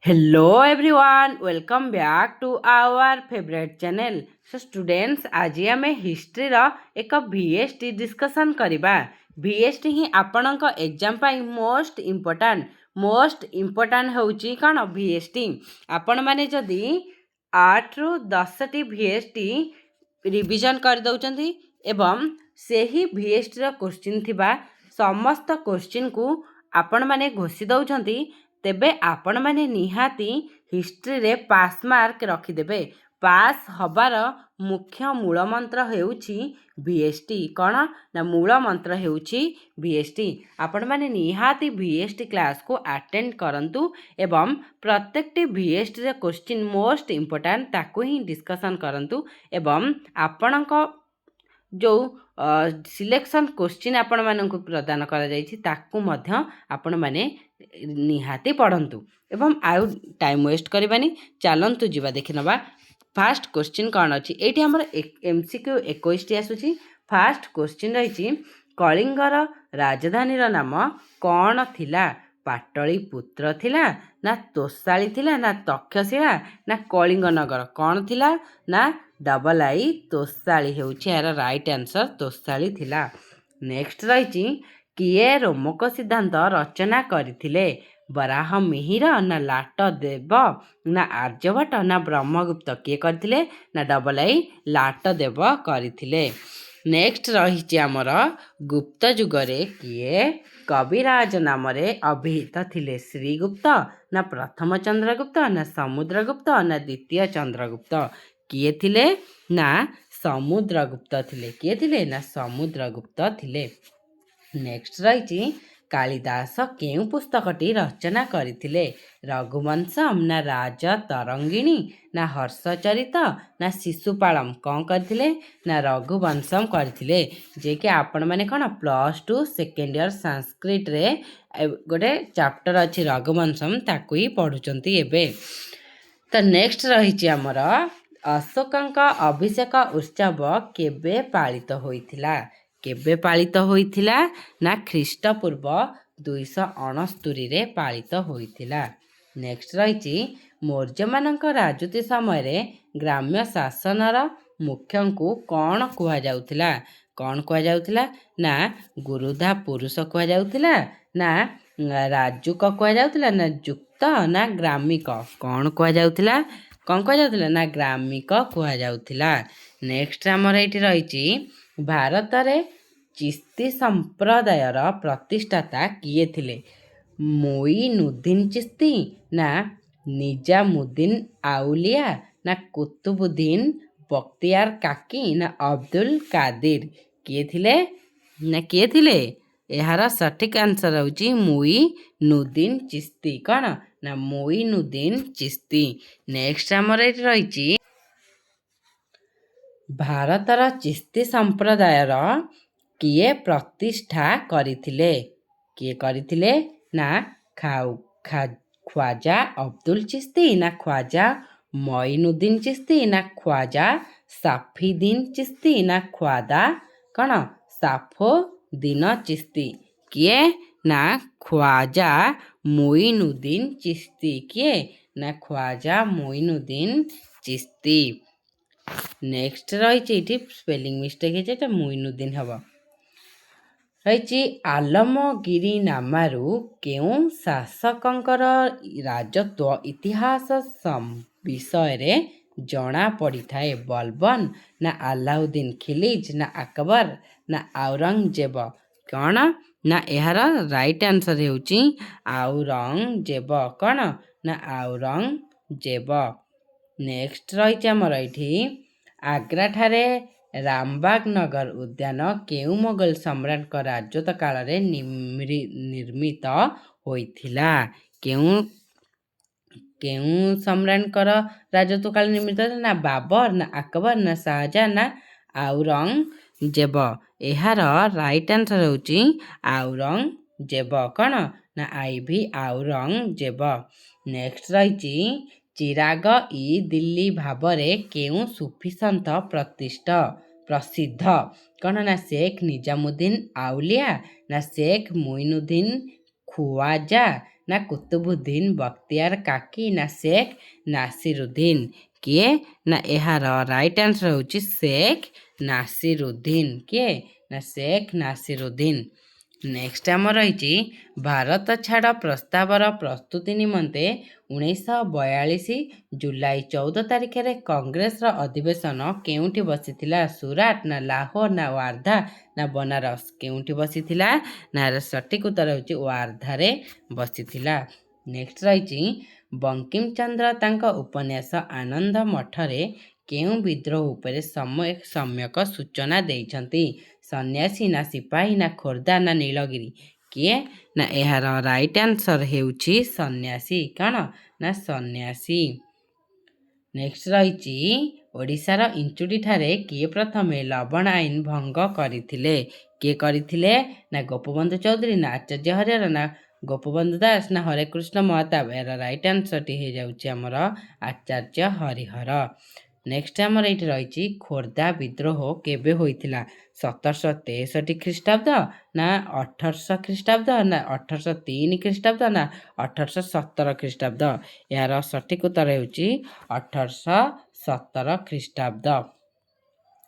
Hello everyone, welcome back to our favorite channel. So students, आज आम history एक VST discussion करवा। VST ही आपणक exam पाई most important होची कौन VST। आपण माने जदि 8 रु 10 टी VST रिविजन कर दउचंती एवं सेही VST रो क्वेश्चन थिबा समस्त क्वेश्चन को आपण माने घोषि दउचंती तेबे आपण माने निहाती हिस्ट्री रे पास मार्क रखिदेबे। पास हबार मुख्य मूल मंत्र हेउची VST। कौन ना मूल मंत्र हेउची VST। आपण माने निहाती VST क्लास को अटेंड करंतु एवं प्रत्येक VST रे क्वेश्चन मोस्ट इम्पोर्टेंट ताकू ही डिस्कशन करंतु एवं आपणक जो सिलेक्शन क्वेश्चन आपण मानक प्रदान करा जायछि ताकू मध्य आपण माने निहाती पढ़ंतु एवं आउ टाइम वेस्ट करबानी चलंतु जीवा देखि नबा। फास्ट क्वेश्चन कौन अच्छी ये आम MCQ 21 टी आसूची। फास्ट क्वेश्चन रही कलिंगर राजधानी नाम कौन थिला? पाटलिपुत्र थिला ना तोषाली थिला ना तक्षशिला ना कलिंग नगर कौन थिला ना डबल आई तोषाली हेउछि यार राइट आंसर तोषाली थिला। नेक्स्ट रही किए रोमक सिद्धांत रचना करथिले? बराह मिहिर ना लाट देव ना आर्यभट्ट ना ब्रह्मगुप्त किए करथिले ना डबल आई लाट देव करथिले। नेक्स्ट रही आमर गुप्त जुगरे किए कविराज नाम अभिहित थिले? श्रीगुप्त ना प्रथम चंद्रगुप्त ना समुद्रगुप्त ना द्वितीय चंद्रगुप्त किए थिले ना समुद्रगुप्त थिले? किए थिले ना समुद्रगुप्त थिले। नेक्स्ट रही कालिदास केउ पुस्तकटी रचना करथिले? रघुवंशम ना राज तरंगिणी ना हर्षचरित ना शिशुपालम कौन करथिले ना रघुवंशम करथिले? जे कि आपण माने कौन +2 सेकेंड ईयर संस्कृत रे गोटे चैप्टर अच्छी रघुवंशम ताकू ही पढ़ुचंती एबे। तो नेक्स्ट रही आमर अशोकंक अभिषेक उत्सव केबे पालित होइथिला? केबे पालित होइथिला ना ख्रीष्टपूर्व 269 रे पालित होइथिला। नेक्स्ट रही मौर्य मानक राजनीति समय ग्राम्य शासनर मुख्य को कौन कुहा जाउथिला? कौन कुहा जाउथिला ना गुरुधा पुरुष कुहा जाउथिला ना राजुक कुहा जाउथिला ना जुक्त ना ग्रामिक कौन कुहा जाउथिला? कौन कुहा जाउथिला ना ग्रामिक कुहा जाउथिला। नेक्स्ट आमर एठी रही भारत रे चिश्ती संप्रदायर प्रतिष्ठाता किए थिले? मोइनुद्दीन चिश्ती ना निजामुद्दीन आउलिया ना कुतुबुद्दीन बख्तियार काकी ना अब्दुल कादिर किए थिले ना किए थिले? यार सठिक आंसर होची मोइनुद्दीन चिश्ती। कौन ना मोइनुद्दीन चिश्ती। नेक्स्ट आमर एठी रही भारतर चिश्ती संप्रदायर किए प्रतिष्ठा करथिले? किए करथिले ना ख्वाजा अब्दुल चिश्ती ना ख्वाजा मोइनुद्दीन चिश्ती ना ख्वाजा साफीदीन चिश्ती ना ख्वाजा कौन साफोदीन चिश्ती? किए ना ख्वाजा मोइनुद्दीन चिश्ती। किए ना ख्वाजा मोइनुद्दीन चिश्ती। नेक्स्ट रही स्पेलिंग मिस्टेक है मोइनुद्दीन हम रही आलमगिरी नामारू केउ शासकंकर राजत्व इतिहास विषय जना पड़ी थाए? बलबन ना अलाउद्दीन खिलिज ना अकबर ना औरंगजेब कौन ना यार राइट आंसर हेउची औरंगजेब। कौन ना औरंगजेब। नेक्स्ट रही आमर ये आग्रा ठारे रामबाग नगर उद्यान केउ मोगल सम्राट राजत्व काल रे निर्मित होइथिला? केउ सम्राट राजत्व काल निर्मित ना बाबर ना अकबर ना शाहजहां ना औरंगजेब? यार राइट आंसर होची औरंगजेब। कौन ना आईभी औरंगजेब। नेक्स्ट रही चिराग इ दिल्ली भावरे केउ सूफी सन्थ प्रसिद्ध? कौन ना शेख निजामुद्दीन आउलिया ना शेख मोइनुद्दीन ख्वाजा ନା କୁତୁବୁଦ୍ଦିନ ବକ୍ତିୟାର କାକି ନା ଶେଖ୍ ନାସିରୁଦ୍ଦିନ? କିଏ? ନା ଏହାର ରାଇଟ୍ ଆନ୍ସର ହେଉଛି ଶେଖ୍ ନାସିରୁଦ୍ଦିନ। କିଏ? ନା ଶେଖ୍ ନାସିରୁଦ୍ଦିନ। ନେକ୍ସଟ ଆମର ରହିଛି ଭାରତ ଛାଡ଼ ପ୍ରସ୍ତାବର ପ୍ରସ୍ତୁତି ନିମନ୍ତେ 1942 ଜୁଲାଇ 14 ତାରିଖରେ କଂଗ୍ରେସର ଅଧିବେଶନ କେଉଁଠି ବସିଥିଲା? ସୁରାଟ ନା ଲାହୋର ନା ୱାର୍ଦ୍ଧା ନା ବନାରସ? କେଉଁଠି ବସିଥିଲା? ନା ସଠିକ୍ ଉତ୍ତର ହେଉଛି ୱାର୍ଦ୍ଧାରେ ବସିଥିଲା। ନେକ୍ସଟ ରହିଛି ବଙ୍କିମଚନ୍ଦ୍ର ତାଙ୍କ ଉପନ୍ୟାସ ଆନନ୍ଦ ମଠରେ କେଉଁ ବିଦ୍ରୋହ ଉପରେ ସମ୍ୟକ ସୂଚନା ଦେଇଛନ୍ତି? ସନ୍ନ୍ୟାସୀ ନା ସିପାହୀ ନା ଖୋର୍ଦ୍ଧା ନା ନୀଳଗିରି? କିଏ? ନା ଏହାର ରାଇଟ୍ ଆନ୍ସର ହେଉଛି ସନ୍ନ୍ୟାସୀ। କ'ଣ? ନା ସନ୍ନ୍ୟାସୀ। ନେକ୍ସଟ ରହିଛି ଓଡ଼ିଶାର ଇଞ୍ଚୁଡ଼ିଠାରେ କିଏ ପ୍ରଥମେ ଲବଣ ଆଇନ ଭଙ୍ଗ କରିଥିଲେ? କିଏ କରିଥିଲେ? ନା ଗୋପବନ୍ଧୁ ଚୌଧୁରୀ ନା ଆଚାର୍ଯ୍ୟ ହରିହର ନା ଗୋପବନ୍ଧୁ ଦାସ ନା ହରେକୃଷ୍ଣ ମହତାବ? ଏହାର ରାଇଟ୍ ଆନ୍ସରଟି ହେଇଯାଉଛି ଆମର ଆଚାର୍ଯ୍ୟ ହରିହର। ନେକ୍ସଟ ଆମର ଏଇଠି ରହିଛି ଖୋର୍ଦ୍ଧା ବିଦ୍ରୋହ କେବେ ହୋଇଥିଲା? 1763 ଖ୍ରୀଷ୍ଟାବ୍ଦ ନା 1800 ଖ୍ରୀଷ୍ଟାବ୍ଦ ନା 1803 ଖ୍ରୀଷ୍ଟାବ୍ଦ ନା 1817 ଖ୍ରୀଷ୍ଟାବ୍ଦ? ଏହାର ସଠିକ୍ ଉତ୍ତର ହେଉଛି 1817 ଖ୍ରୀଷ୍ଟାବ୍ଦ।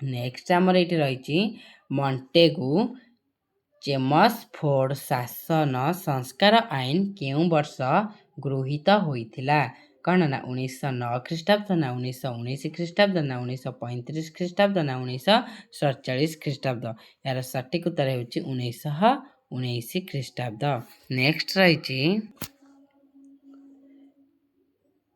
ନେକ୍ସଟ ଆମର ଏଇଠି ରହିଛି ମଣ୍ଟେଗୁ ଚେମସଫୋର୍ଡ ଶାସନ ସଂସ୍କାର ଆଇନ କେଉଁ ବର୍ଷ ଗୃହୀତ ହୋଇଥିଲା? କ'ଣ? ନା 1909 ଖ୍ରୀଷ୍ଟାବ୍ଦ ନା 1919 ଖ୍ରୀଷ୍ଟାବ୍ଦ ନା 1935 ଖ୍ରୀଷ୍ଟାବ୍ଦ ନା 1947 ଖ୍ରୀଷ୍ଟାବ୍ଦ? ଏହାର ସଠିକ୍ ଉତ୍ତର ହେଉଛି 1919 ଖ୍ରୀଷ୍ଟାବ୍ଦ। ନେକ୍ସଟ ରହିଛି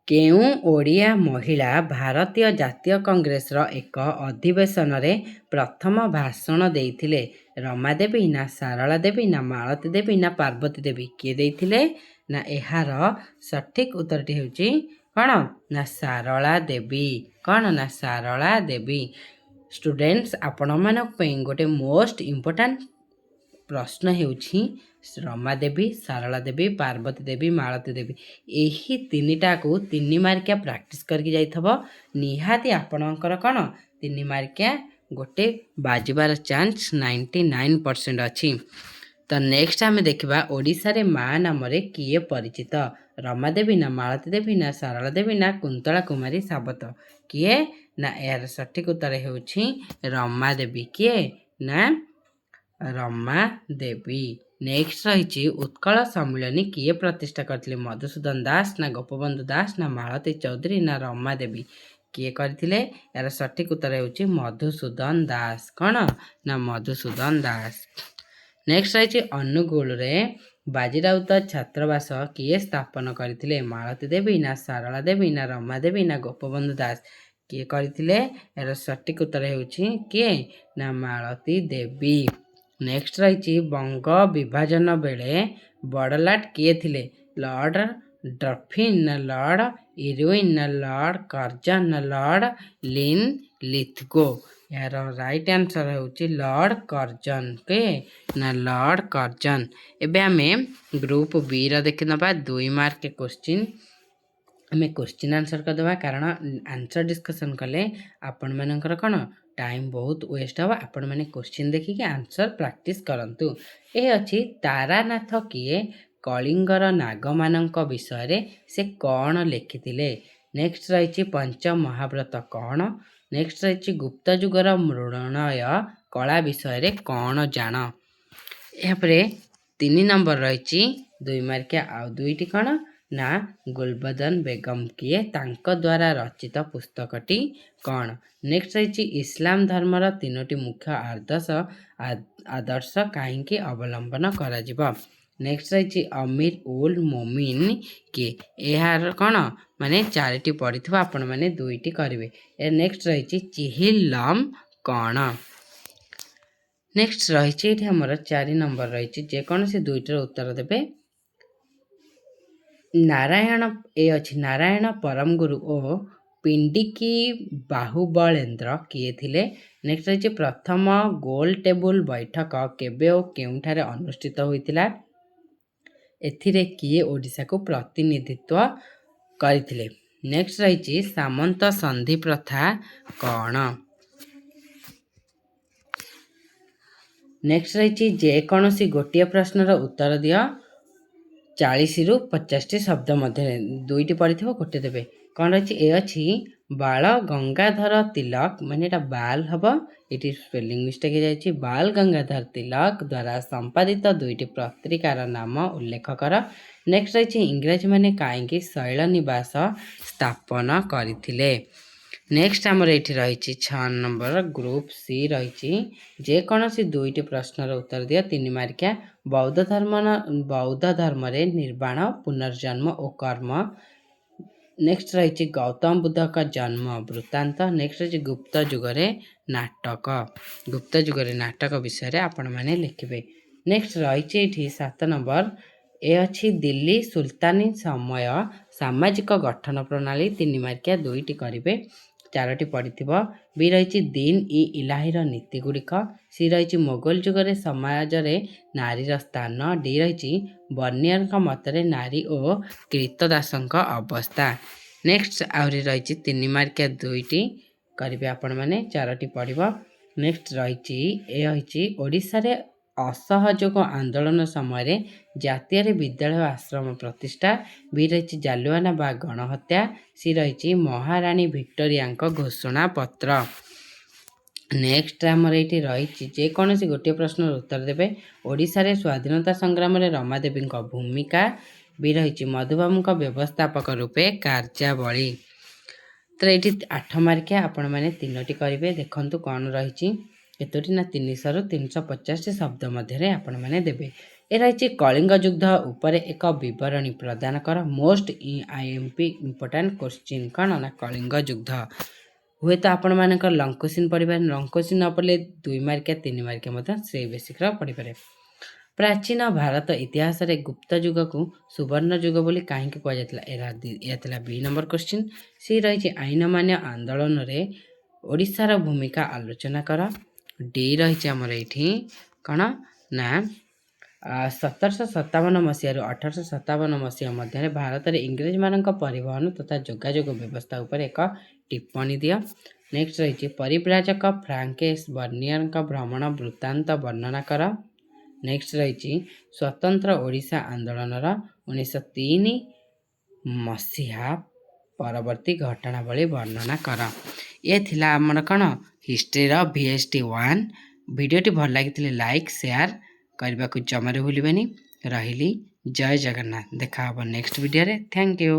କେଉଁ ଓଡ଼ିଆ ମହିଳା ଭାରତୀୟ ଜାତୀୟ କଂଗ୍ରେସର ଏକ ଅଧିବେଶନରେ ପ୍ରଥମ ଭାଷଣ ଦେଇଥିଲେ? ରମା ଦେବୀ ନା ସାରଳା ଦେବୀ ନା ମାଳତୀ ଦେବୀ ନା ପାର୍ବତୀ ଦେବୀ? କିଏ ଦେଇଥିଲେ? ନା ଏହାର ସଠିକ୍ ଉତ୍ତରଟି ହେଉଛି କ'ଣ? ନା ସାରଳା ଦେବୀ। କ'ଣ? ନା ସାରଳା ଦେବୀ। ଷ୍ଟୁଡେଣ୍ଟସ୍, ଆପଣମାନଙ୍କ ପାଇଁ ଗୋଟେ ମୋଷ୍ଟ ଇମ୍ପୋର୍ଟାଣ୍ଟ ପ୍ରଶ୍ନ ହେଉଛି ରମା ଦେବୀ, ସାରଳା ଦେବୀ, ପାର୍ବତୀ ଦେବୀ, ମାଳତୀ ଦେବୀ, ଏହି ତିନିଟାକୁ 3 ମାର୍କିଆ ପ୍ରାକ୍ଟିସ୍ କରିକି ଯାଇଥିବ। ନିହାତି ଆପଣଙ୍କର କ'ଣ 3 ମାର୍କିଆ ଗୋଟେ ବାଜିବାର ଚାନ୍ସ 99% ଅଛି। ତ ନେକ୍ସଟ ଆମେ ଦେଖିବା ଓଡ଼ିଶାରେ ମା ନାମରେ କିଏ ପରିଚିତ? ରମା ଦେବୀ ନା ମାଳତୀ ଦେବୀ ନା ସାରଳା ଦେବୀ ନା କୁନ୍ତଳା କୁମାରୀ ସାବତ? କିଏ? ନା ଏହାର ସଠିକ୍ ଉତ୍ତର ହେଉଛି ରମା ଦେବୀ। କିଏ? ନା ରମା ଦେବୀ। ନେକ୍ସଟ ରହିଛି ଉତ୍କଳ ସମ୍ମିଳନୀ କିଏ ପ୍ରତିଷ୍ଠା କରିଥିଲେ? ମଧୁସୂଦନ ଦାସ ନା ଗୋପବନ୍ଧୁ ଦାସ ନା ମାଳତୀ ଚୌଧୁରୀ ନା ରମା ଦେବୀ? କିଏ କରିଥିଲେ? ଏହାର ସଠିକ୍ ଉତ୍ତର ହେଉଛି ମଧୁସୂଦନ ଦାସ। କ'ଣ? ନା ମଧୁସୂଦନ ଦାସ। ନେକ୍ସଟ ରହିଛି ଅନୁଗୁଳରେ ବାଜିରାଉତ ଛାତ୍ରାବାସ କିଏ ସ୍ଥାପନ କରିଥିଲେ? ମାଳତୀ ଦେବୀ ନା ସାରଳା ଦେବୀ ନା ରମା ଦେବୀ ନା ଗୋପବନ୍ଧୁ ଦାସ? କିଏ କରିଥିଲେ? ଏହାର ସଠିକ୍ ଉତ୍ତର ହେଉଛି କିଏ? ନା ମାଳତୀ ଦେବୀ। ନେକ୍ସଟ ରହିଛି ବଙ୍ଗ ବିଭାଜନ ବେଳେ ବଡ଼ଲାଟ କିଏ ଥିଲେ? ଲର୍ଡ ଡଫିନ୍ ନା ଲର୍ଡ ଇରୱିନ୍ ନା ଲର୍ଡ କର୍ଜନ ନା ଲର୍ଡ ଲିଥଗୋ? ଏହାର ରାଇଟ୍ ଆନ୍ସର ହେଉଛି ଲର୍ଡ କର୍ଜନ। କିଏ? ନା ଲର୍ଡ କର୍ଜନ। ଏବେ ଆମେ ଗ୍ରୁପ ବିର ଦେଖିନେବା 2 ମାର୍କ କୋଶ୍ଚିନ୍। ଆମେ କୋଶ୍ଚିନ୍ ଆନ୍ସର କରିଦେବା, କାରଣ ଆନ୍ସର ଡିସ୍କସନ୍ କଲେ ଆପଣମାନଙ୍କର କ'ଣ ଟାଇମ୍ ବହୁତ ୱେଷ୍ଟ ହେବ। ଆପଣମାନେ କୋଶ୍ଚିନ୍ ଦେଖିକି ଆନ୍ସର ପ୍ରାକ୍ଟିସ୍ କରନ୍ତୁ। ଏ ଅଛି ତାରାନାଥ କିଏ? କଳିଙ୍ଗର ନାଗମାନଙ୍କ ବିଷୟରେ ସେ କ'ଣ ଲେଖିଥିଲେ? ନେକ୍ସଟ ରହିଛି ପଞ୍ଚମହାବ୍ରତ କ'ଣ? ନେକ୍ସଟ ରହିଛି ଗୁପ୍ତ ଯୁଗର ମୃଣ୍ମୟ କଳା ବିଷୟରେ କ'ଣ ଜାଣ? ଏହାପରେ 3 ନମ୍ବର ରହିଛି 2 ମାର୍କିଆ ଆଉ 2ଟି କ'ଣ? ନା ଗୁଲବଦନ ବେଗମ କିଏ? ତାଙ୍କ ଦ୍ୱାରା ରଚିତ ପୁସ୍ତକଟି କ'ଣ? ନେକ୍ସଟ ରହିଛି ଇସଲାମ ଧର୍ମର 3ଟି ମୁଖ୍ୟ ଆଦର୍ଶ କାହିଁକି ଅବଲମ୍ବନ କରାଯିବ? ନେକ୍ସଟ ରହିଛି ଅମିର ଉଲ୍ ମୋମିନ କିଏ? ଏହାର କ'ଣ ମାନେ 4ଟି ପଡ଼ିଥିବ, ଆପଣମାନେ 2ଟି କରିବେ। ନେକ୍ସଟ ରହିଛି ଚିହିଲମ କ'ଣ? ନେକ୍ସଟ ରହିଛି ଏଠି ଆମର 4 ନମ୍ବର ରହିଛି, ଯେକୌଣସି 2ଟିର ଉତ୍ତର ଦେବେ। ନାରାୟଣ ଅଛି ନାରାୟଣ ପରମଗୁରୁ ଓ ପିଣ୍ଡିକି ବାହୁବଳେନ୍ଦ୍ର କିଏ ଥିଲେ? ନେକ୍ସଟ ରହିଛି ପ୍ରଥମ ଗୋଲ ଟେବୁଲ ବୈଠକ କେବେ ଓ କେଉଁଠାରେ ଅନୁଷ୍ଠିତ ହୋଇଥିଲା? ଏଥିରେ କିଏ ଓଡ଼ିଶାକୁ ପ୍ରତିନିଧିତ୍ୱ କରିଥିଲେ? ନେକ୍ସଟ ରହିଛି ସାମନ୍ତ ସନ୍ଧି ପ୍ରଥା କ'ଣ? ନେକ୍ସଟ ରହିଛି ଯେକୌଣସି ଗୋଟିଏ ପ୍ରଶ୍ନର ଉତ୍ତର ଦିଅ। 40 ରୁ 50ଟି ଶବ୍ଦ ମଧ୍ୟରେ 2ଟି ପଡ଼ିଥିବ ଗୋଟେ ଦେବେ। କ'ଣ ରହିଛି? ଏ ଅଛି ବାଳ ଗଙ୍ଗାଧର ତିଲକ, ମାନେ ଏଇଟା ବାଲ ହେବ, ଏଠି ସ୍ପେଲିଂ ମିଷ୍ଟେକ୍ ହେଇଯାଇଛି। ବାଲ ଗଙ୍ଗାଧର ତିଲକ ଦ୍ୱାରା ସମ୍ପାଦିତ 2ଟି ପତ୍ରିକାର ନାମ ଉଲ୍ଲେଖ କର। ନେକ୍ସଟ ରହିଛି ଇଂରାଜୀମାନେ କାହିଁକି ଶୈଳନିବାସ ସ୍ଥାପନ କରିଥିଲେ। ନେକ୍ସଟ ଆମର ଏଇଠି ରହିଛି 6 ନମ୍ବର ଗ୍ରୁପ ସି ରହିଛି। ଯେକୌଣସି 2ଟି ପ୍ରଶ୍ନର ଉତ୍ତର ଦିଅ 3 ମାର୍କିଆ। ବୌଦ୍ଧ ଧର୍ମରେ ନିର୍ବାଣ, ପୁନର୍ଜନ୍ମ ଓ କର୍ମ। ନେକ୍ସଟ ରହିଛି ଗୌତମ ବୁଦ୍ଧଙ୍କ ଜନ୍ମ ବୃତ୍ତାନ୍ତ। ନେକ୍ସଟ ରହିଛି ଗୁପ୍ତ ଯୁଗରେ ନାଟକ ବିଷୟରେ ଆପଣମାନେ ଲେଖିବେ। ନେକ୍ସଟ ରହିଛି ଏଇଠି 7 ନମ୍ବର, ଏ ଅଛି ଦିଲ୍ଲୀ ସୁଲତାନି ସମୟ ସାମାଜିକ ଗଠନ ପ୍ରଣାଳୀ। 3 ମାର୍କିଆ, 2ଟି କରିବେ, 4ଟି ପଡ଼ିଥିବ। ବି ରହିଛି ଦିନ୍ ଇ ଇଲାହିର ନୀତି ଗୁଡ଼ିକ। ସି ରହିଛି ମୋଗଲ ଯୁଗରେ ସମାଜରେ ନାରୀର ସ୍ଥାନ। ଡି ରହିଛି ବର୍ନିୟରଙ୍କ ମତରେ ନାରୀ ଓ କ୍ରୀତଦାସଙ୍କ ଅବସ୍ଥା। ନେକ୍ସଟ ଆହୁରି ରହିଛି 3 ମାର୍କିଆ, 2ଟି କରିବେ ଆପଣମାନେ, 4ଟି ପଡ଼ିବ। ନେକ୍ସଟ ରହିଛି ଏ ରହିଛି ଓଡ଼ିଶାରେ ଅସହଯୋଗ ଆନ୍ଦୋଳନ ସମୟରେ ଜାତୀୟରେ ବିଦ୍ୟାଳୟ ଆଶ୍ରମ ପ୍ରତିଷ୍ଠା। ବି ରହିଛି ଜାଲିଆନାବାଗ ଗଣହତ୍ୟା। ସି ରହିଛି ମହାରାଣୀ ଭିକ୍ଟୋରିଆଙ୍କ ଘୋଷଣା ପତ୍ର। ନେକ୍ସଟ ଆମର ଏଇଠି ରହିଛି ଯେକୌଣସି ଗୋଟିଏ ପ୍ରଶ୍ନର ଉତ୍ତର ଦେବେ। ଓଡ଼ିଶାରେ ସ୍ୱାଧୀନତା ସଂଗ୍ରାମରେ ରମାଦେବୀଙ୍କ ଭୂମିକା। ବି ରହିଛି ମଧୁବାବୁଙ୍କ ବ୍ୟବସ୍ଥାପକ ରୂପେ କାର୍ଯ୍ୟାବଳୀ। ତ ଏଇଠି 8 ମାର୍କିଆ, ଆପଣମାନେ 3ଟି କରିବେ। ଦେଖନ୍ତୁ କ'ଣ ରହିଛି, କେତୋଟି ନା 300 ରୁ 350ଟି ଶବ୍ଦ ମଧ୍ୟରେ ଆପଣମାନେ ଦେବେ। ଏ ରହିଛି କଳିଙ୍ଗ ଯୁଦ୍ଧ ଉପରେ ଏକ ବିବରଣୀ ପ୍ରଦାନ କର। ମୋଷ୍ଟ IMP ଇମ୍ପୋର୍ଟାଣ୍ଟ କୋଶ୍ଚିନ୍ କ'ଣ ନା କଳିଙ୍ଗ ଯୁଦ୍ଧ। ହୁଏତ ଆପଣମାନଙ୍କର ଲଙ୍ଗ କୋଶ୍ଚିନ୍ ପଡ଼ିପାରେ, ଲଙ୍ଗ କୋଶ୍ଚିନ୍ ନ ପଡ଼ିଲେ 2 ମାର୍କିଆ 3 ମାର୍କିଆ ମଧ୍ୟ ସେଇ ବେସିକ୍ର ପଡ଼ିପାରେ। ପ୍ରାଚୀନ ଭାରତ ଇତିହାସରେ ଗୁପ୍ତ ଯୁଗକୁ ସୁବର୍ଣ୍ଣ ଯୁଗ ବୋଲି କାହିଁକି କୁହାଯାଇଥିଲା? ଏହା ଥିଲା B ନମ୍ବର କୋଶ୍ଚିନ୍। ସି ରହିଛି ଆଇନମାନ୍ୟ ଆନ୍ଦୋଳନରେ ଓଡ଼ିଶାର ଭୂମିକା ଆଲୋଚନା କର। ଡି ରହିଛି ଆମର ଏଇଠି କ'ଣ ନା 1757 ମସିହାରୁ 1857 ମସିହା ମଧ୍ୟରେ ଭାରତରେ ଇଂରେଜମାନଙ୍କ ପରିବହନ ତଥା ଯୋଗାଯୋଗ ବ୍ୟବସ୍ଥା ଉପରେ ଏକ ଟିପ୍ପଣୀ ଦିଅ। ନେକ୍ସଟ ରହିଛି ପରିବ୍ରାଜକ ଫ୍ରାଙ୍କେସ ବର୍ନିୟରଙ୍କ ଭ୍ରମଣ ବୃତ୍ତାନ୍ତ ବର୍ଣ୍ଣନା କର। ନେକ୍ସଟ ରହିଛି ସ୍ୱତନ୍ତ୍ର ଓଡ଼ିଶା ଆନ୍ଦୋଳନର 1903 ମସିହା ପରବର୍ତ୍ତୀ ଘଟଣାବଳୀ ବର୍ଣ୍ଣନା କର। ଏ ଥିଲା ଆମର କ'ଣ ହିଷ୍ଟ୍ରିର VST 1। ଭିଡ଼ିଓଟି ଭଲ ଲାଗିଥିଲେ ଲାଇକ୍ ସେୟାର କରିବାକୁ ଜମାରୁ ଭୁଲିବେନି। ରହିଲି, ଜୟ ଜଗନ୍ନାଥ। ଦେଖା ହେବ ନେକ୍ସଟ ଭିଡ଼ିଓରେ। Thank you.